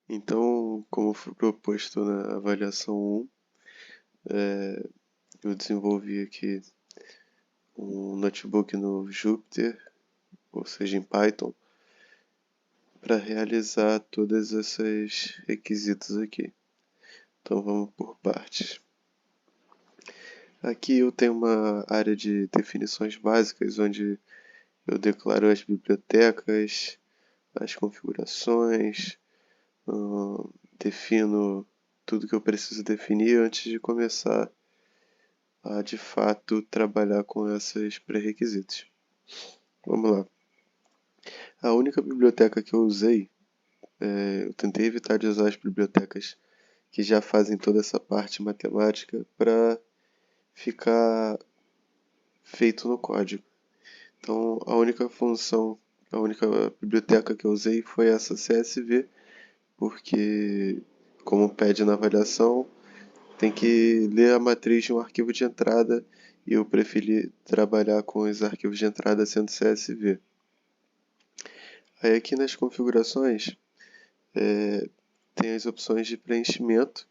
Então, como foi proposto na avaliação 1, eu desenvolvi aqui um notebook no Jupyter, ou seja, em Python, para realizar todos esses requisitos aqui. Então vamos por partes. Aqui eu tenho uma área de definições básicas, onde eu declaro as bibliotecas, as configurações, defino tudo que eu preciso definir antes de começar a de fato trabalhar com esses pré-requisitos. Vamos lá. A única biblioteca que eu usei, eu tentei evitar de usar as bibliotecas que já fazem toda essa parte matemática para ficar feito no código. Então, a única biblioteca que eu usei foi essa CSV, porque, como pede na avaliação, tem que ler a matriz de um arquivo de entrada e eu preferi trabalhar com os arquivos de entrada sendo CSV. Aí aqui nas configurações tem as opções de preenchimento,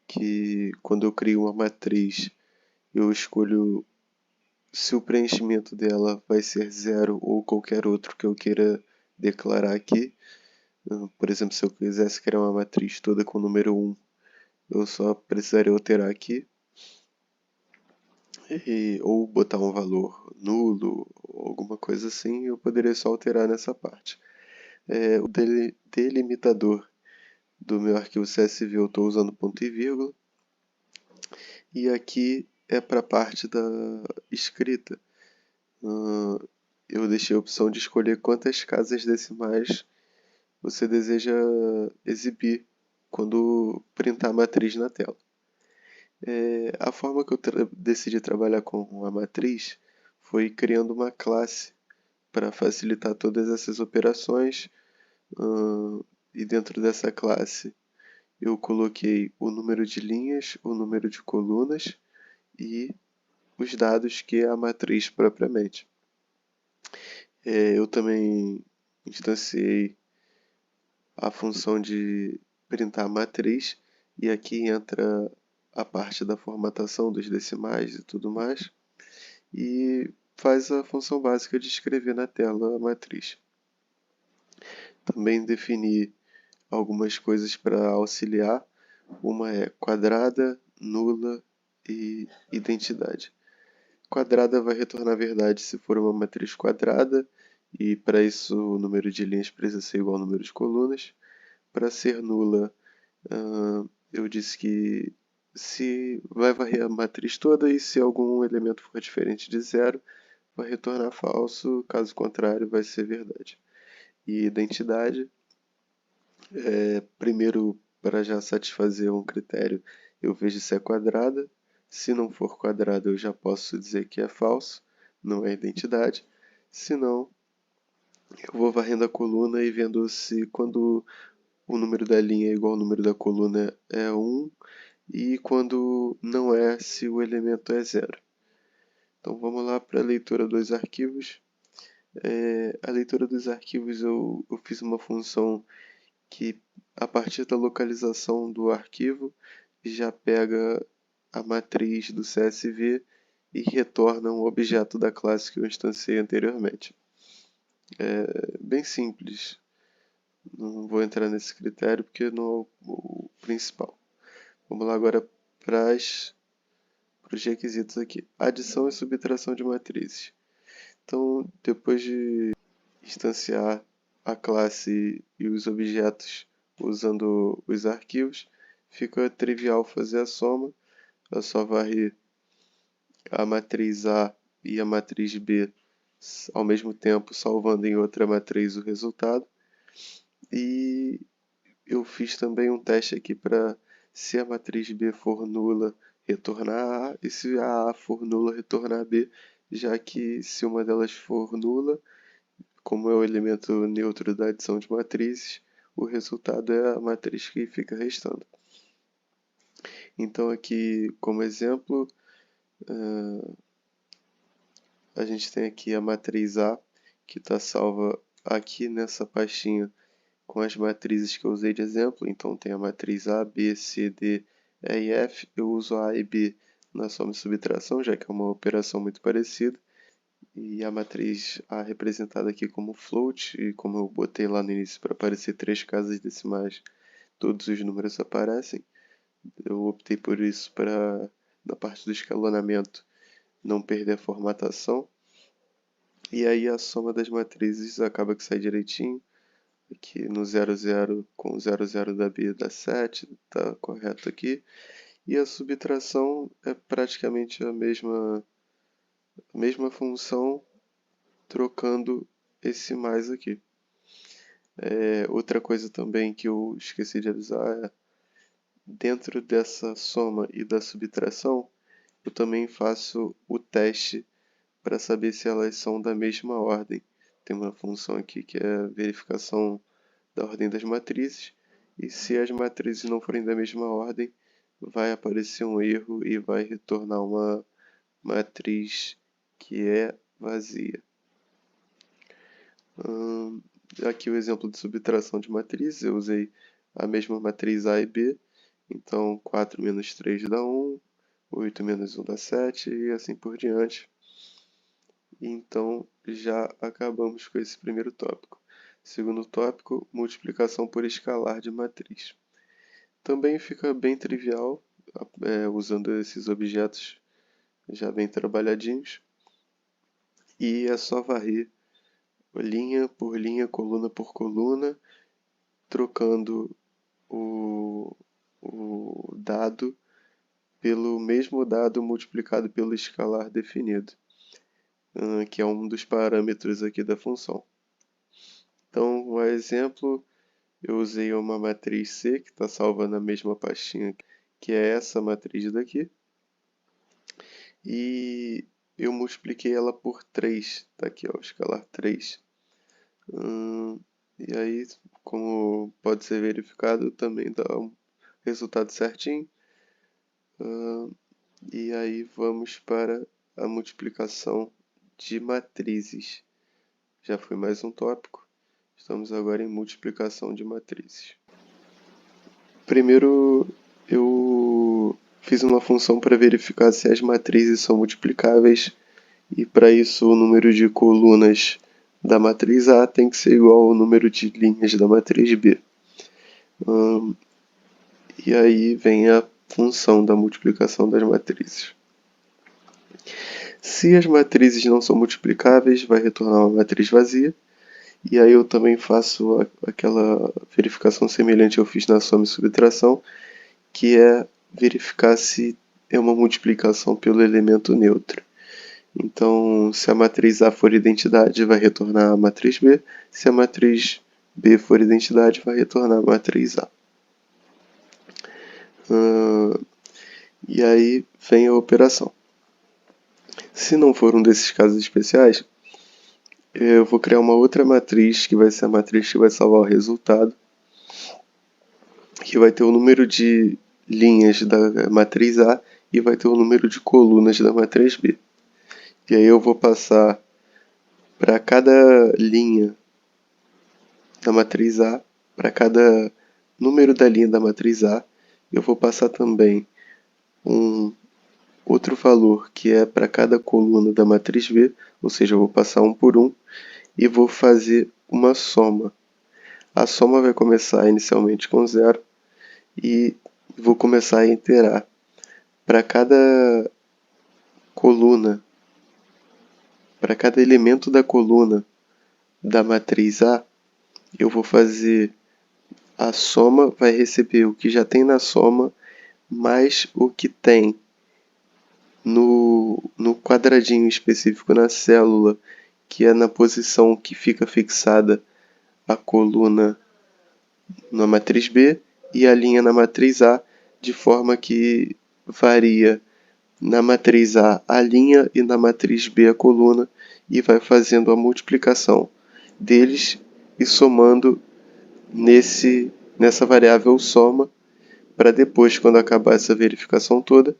que quando eu crio uma matriz eu escolho se o preenchimento dela vai ser 0 ou qualquer outro que eu queira declarar aqui. Por exemplo, se eu quisesse criar uma matriz toda com o número 1, eu só precisaria alterar aqui. Ou botar um valor nulo, ou alguma coisa assim, eu poderia só alterar nessa parte. O delimitador do meu arquivo CSV eu estou usando ponto e vírgula. E aqui é para a parte da escrita. Eu deixei a opção de escolher quantas casas decimais você deseja exibir quando printar a matriz na tela. A forma que eu decidi trabalhar com a matriz foi criando uma classe para facilitar todas essas operações. E dentro dessa classe eu coloquei o número de linhas, o número de colunas e os dados que é a matriz propriamente. Eu também instanciei a função de printar a matriz e aqui entra a parte da formatação dos decimais e tudo mais e faz a função básica de escrever na tela a matriz. Também defini algumas coisas para auxiliar. Uma é quadrada, nula e identidade. Quadrada vai retornar a verdade se for uma matriz quadrada, e para isso o número de linhas precisa ser igual ao número de colunas. Para ser nula, eu disse que se vai varrer a matriz toda e se algum elemento for diferente de zero, vai retornar falso, caso contrário vai ser verdade. E identidade, primeiro, para já satisfazer um critério, eu vejo se é quadrada. Se não for quadrada, eu já posso dizer que é falso, não é identidade. Se não, eu vou varrendo a coluna e vendo se quando o número da linha é igual ao número da coluna é 1 e quando não é, se o elemento é 0. Então vamos lá para a leitura dos arquivos. A leitura dos arquivos eu fiz uma função que, a partir da localização do arquivo, já pega a matriz do CSV e retorna um objeto da classe que eu instanciei anteriormente. É bem simples, não vou entrar nesse critério porque não é o principal. Vamos lá agora para os requisitos aqui. Adição e subtração de matrizes. Então, depois de instanciar a classe e os objetos usando os arquivos, fica trivial fazer a soma. É só varrer a matriz A e a matriz B ao mesmo tempo, salvando em outra matriz o resultado. E eu fiz também um teste aqui para, se a matriz B for nula, retornar A, e se a A for nula, retornar B, já que se uma delas for nula, como é o elemento neutro da adição de matrizes, o resultado é a matriz que fica restando. Então aqui, como exemplo, a gente tem aqui a matriz A, que está salva aqui nessa pastinha com as matrizes que eu usei de exemplo. Então tem a matriz A, B, C, D, E e F. Eu uso A e B na soma e subtração, já que é uma operação muito parecida. E a matriz A representada aqui como float, e como eu botei lá no início para aparecer 3 casas decimais, todos os números aparecem. Eu optei por isso para, na parte do escalonamento, não perder a formatação. E aí a soma das matrizes acaba que sai direitinho. Aqui no 00 com o 00 da B dá 7, tá correto aqui. E a subtração é praticamente a mesma função, trocando esse mais aqui. Outra coisa também que eu esqueci de avisar é, dentro dessa soma e da subtração, eu também faço o teste para saber se elas são da mesma ordem. Tem uma função aqui que é a verificação da ordem das matrizes, e se as matrizes não forem da mesma ordem, vai aparecer um erro e vai retornar uma matriz que é vazia. Aqui o exemplo de subtração de matrizes, eu usei a mesma matriz A e B, então 4 menos 3 dá 1, 8 menos 1 dá 7 e assim por diante. Então já acabamos com esse primeiro tópico. Segundo tópico, multiplicação por escalar de matriz. Também fica bem trivial, usando esses objetos já bem trabalhadinhos. E é só varrer linha por linha, coluna por coluna, trocando o dado pelo mesmo dado multiplicado pelo escalar definido, que é um dos parâmetros aqui da função. Então, um exemplo, eu usei uma matriz C, que está salva na mesma pastinha, que é essa matriz daqui, e eu multipliquei ela por 3, tá aqui, ó, o escalar 3. E aí, como pode ser verificado, também dá um resultado certinho. E aí vamos para a multiplicação de matrizes. Já foi mais um tópico. Estamos agora em multiplicação de matrizes. Primeiro, eu fiz uma função para verificar se as matrizes são multiplicáveis, e para isso o número de colunas da matriz A tem que ser igual ao número de linhas da matriz B. E aí vem a função da multiplicação das matrizes. Se as matrizes não são multiplicáveis, vai retornar uma matriz vazia. E aí eu também faço aquela verificação semelhante ao que eu fiz na soma e subtração, que é verificar se é uma multiplicação pelo elemento neutro. Então, se a matriz A for identidade, vai retornar a matriz B. Se a matriz B for identidade, vai retornar a matriz A. E aí vem a operação. Se não for um desses casos especiais, eu vou criar uma outra matriz, que vai ser a matriz que vai salvar o resultado, que vai ter o número de linhas da matriz A e vai ter o número de colunas da matriz B. E aí eu vou passar para cada linha da matriz A, para cada número da linha da matriz A, eu vou passar também um outro valor que é para cada coluna da matriz B, ou seja, eu vou passar um por um, e vou fazer uma soma. A soma vai começar inicialmente com 0 e vou começar a iterar. Para cada coluna, para cada elemento da coluna da matriz A, eu vou fazer a soma, vai receber o que já tem na soma, mais o que tem no quadradinho específico na célula, que é na posição que fica fixada a coluna na matriz B e a linha na matriz A, de forma que varia na matriz A linha e na matriz B a coluna, e vai fazendo a multiplicação deles e somando nessa variável soma, para depois, quando acabar essa verificação toda,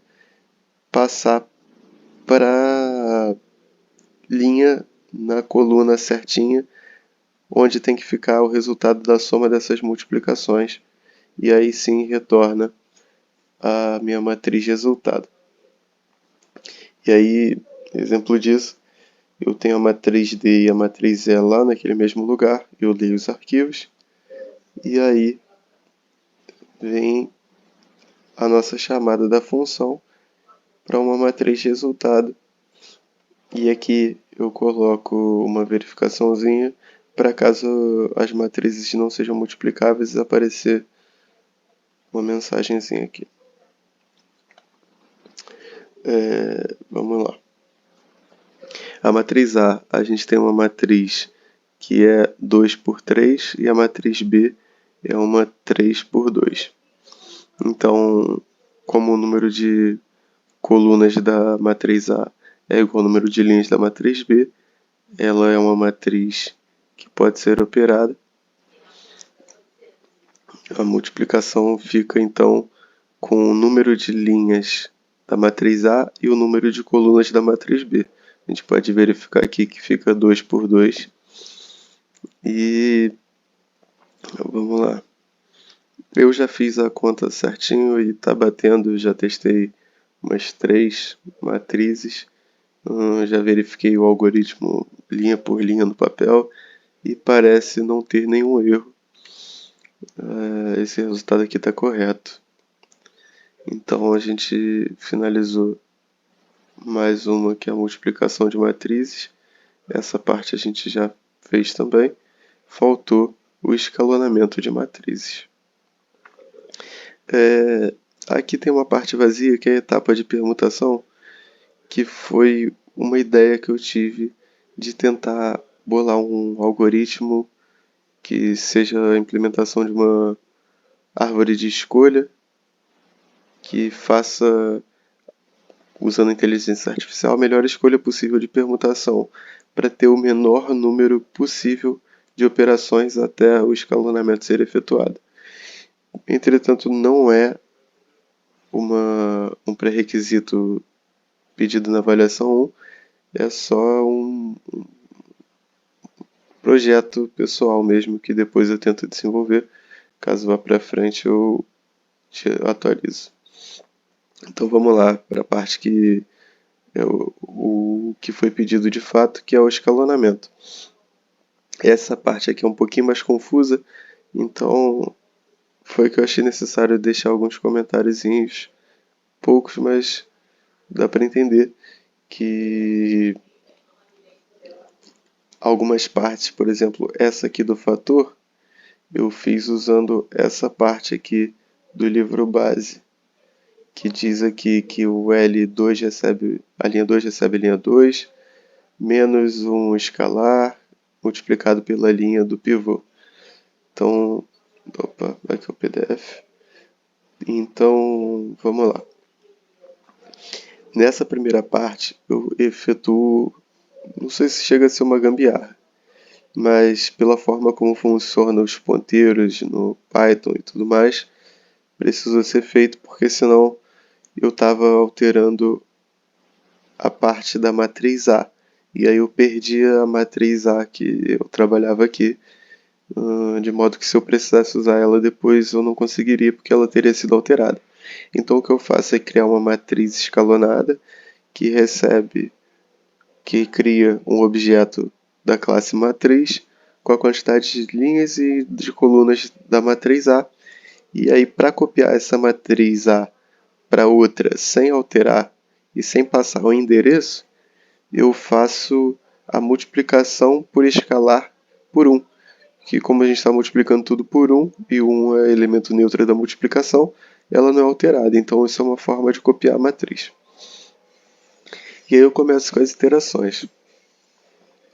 passar para a linha na coluna certinha onde tem que ficar o resultado da soma dessas multiplicações, e aí sim retorna a minha matriz de resultado. E aí, exemplo disso, eu tenho a matriz D e a matriz E lá naquele mesmo lugar, eu leio os arquivos, e aí vem a nossa chamada da função para uma matriz de resultado. E aqui eu coloco uma verificaçãozinha para caso as matrizes não sejam multiplicáveis aparecer uma mensagenzinha aqui. Vamos lá. A matriz A gente tem uma matriz que é 2 por 3 e a matriz B é uma 3 por 2. Então, como o número de colunas da matriz A é igual ao número de linhas da matriz B, ela é uma matriz que pode ser operada. A multiplicação fica então com o número de linhas da matriz A e o número de colunas da matriz B. A gente pode verificar aqui que fica 2 por 2. E vamos lá. Eu já fiz a conta certinho e está batendo, já testei umas 3 matrizes. Já verifiquei o algoritmo linha por linha no papel e parece não ter nenhum erro. Esse resultado aqui está correto. Então a gente finalizou mais uma que é a multiplicação de matrizes. Essa parte a gente já fez também. Faltou o escalonamento de matrizes. Aqui tem uma parte vazia que é a etapa de permutação, que foi uma ideia que eu tive de tentar bolar um algoritmo que seja a implementação de uma árvore de escolha que faça, usando a inteligência artificial, a melhor escolha possível de permutação para ter o menor número possível de operações até o escalonamento ser efetuado. Entretanto, não é um pré-requisito pedido na avaliação 1, é só um projeto pessoal mesmo que depois eu tento desenvolver. Caso vá para frente eu te atualizo. Então vamos lá para a parte que é o que foi pedido de fato, que é o escalonamento. Essa parte aqui é um pouquinho mais confusa, então foi que eu achei necessário deixar alguns comentáriozinhos, poucos, mas dá para entender que algumas partes, por exemplo, essa aqui do fator, eu fiz usando essa parte aqui do livro base, que diz aqui que o L2 recebe, a linha 2 recebe a linha 2, menos um escalar multiplicado pela linha do pivô. Então, opa, aqui é o PDF. Então, vamos lá. Nessa primeira parte, eu efetuo, não sei se chega a ser uma gambiarra, mas pela forma como funcionam os ponteiros no Python e tudo mais, precisa ser feito, porque senão eu estava alterando a parte da matriz A. E aí eu perdi a matriz A que eu trabalhava aqui, de modo que se eu precisasse usar ela depois eu não conseguiria, porque ela teria sido alterada. Então o que eu faço é criar uma matriz escalonada que recebe, que cria um objeto da classe matriz com a quantidade de linhas e de colunas da matriz A. E aí, para copiar essa matriz A para outra sem alterar e sem passar o endereço, eu faço a multiplicação por escalar por 1. Que como a gente está multiplicando tudo por 1 e 1 é elemento neutro da multiplicação, ela não é alterada. Então isso é uma forma de copiar a matriz. E aí eu começo com as iterações.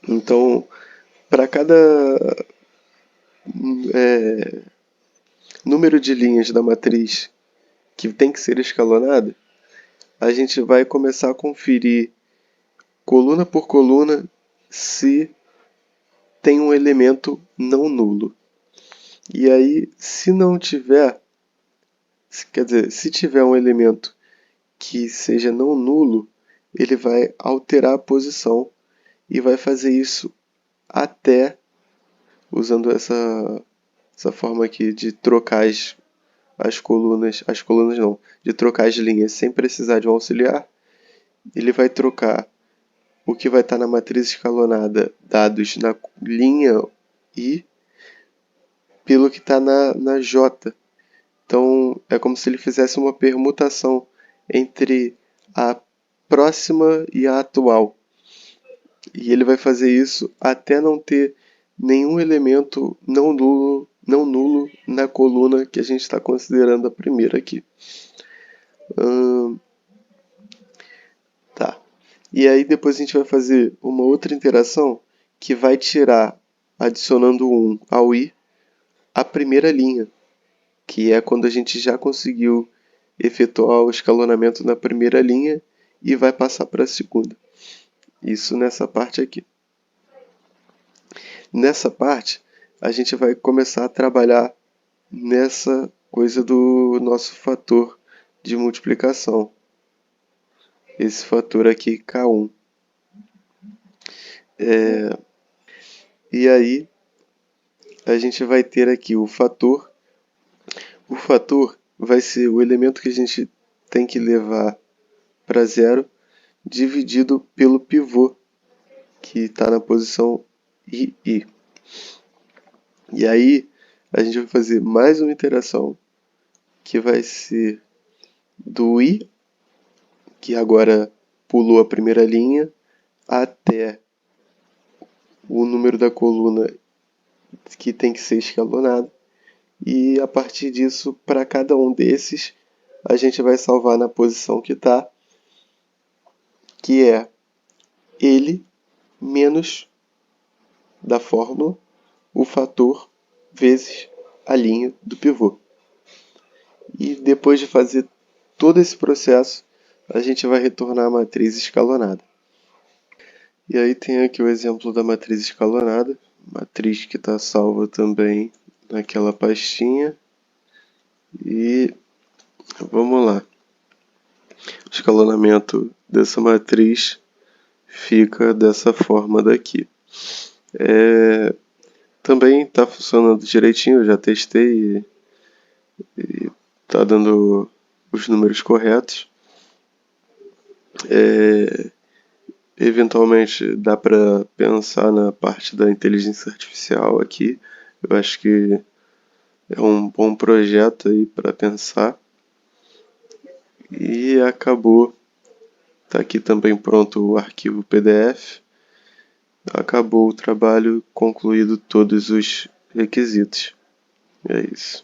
Então, para cada número de linhas da matriz que tem que ser escalonada, a gente vai começar a conferir coluna por coluna se tem um elemento não nulo. E aí, se não tiver, quer dizer, se tiver um elemento que seja não nulo, ele vai alterar a posição e vai fazer isso até usando essa forma aqui de trocar as colunas não, de trocar as linhas sem precisar de um auxiliar, ele vai trocar o que vai estar na matriz escalonada, dados na linha I, pelo que está na J. Então, é como se ele fizesse uma permutação entre a próxima e a atual. E ele vai fazer isso até não ter nenhum elemento não nulo na coluna que a gente está considerando a primeira aqui. Tá. E aí depois a gente vai fazer uma outra interação que vai tirar, adicionando 1 ao i, a primeira linha, que é quando a gente já conseguiu efetuar o escalonamento na primeira linha e vai passar para a segunda. Isso nessa parte aqui. Nessa parte, a gente vai começar a trabalhar nessa coisa do nosso fator de multiplicação. Esse fator aqui, K1. E aí, a gente vai ter aqui o fator. O fator vai ser o elemento que a gente tem que levar para zero, dividido pelo pivô, que está na posição II. E aí, a gente vai fazer mais uma iteração, que vai ser do I, que agora pulou a primeira linha, até o número da coluna que tem que ser escalonado. E a partir disso, para cada um desses, a gente vai salvar na posição que está, que é ele menos da fórmula, o fator vezes a linha do pivô. E depois de fazer todo esse processo, a gente vai retornar a matriz escalonada. E aí tem aqui o exemplo da matriz escalonada, matriz que está salva também naquela pastinha. E vamos lá. O escalonamento dessa matriz fica dessa forma daqui. Também está funcionando direitinho, eu já testei e está dando os números corretos. Eventualmente dá para pensar na parte da inteligência artificial aqui. Eu acho que é um bom projeto aí para pensar. E acabou. Está aqui também pronto o arquivo PDF. Acabou o trabalho, concluído todos os requisitos. É isso.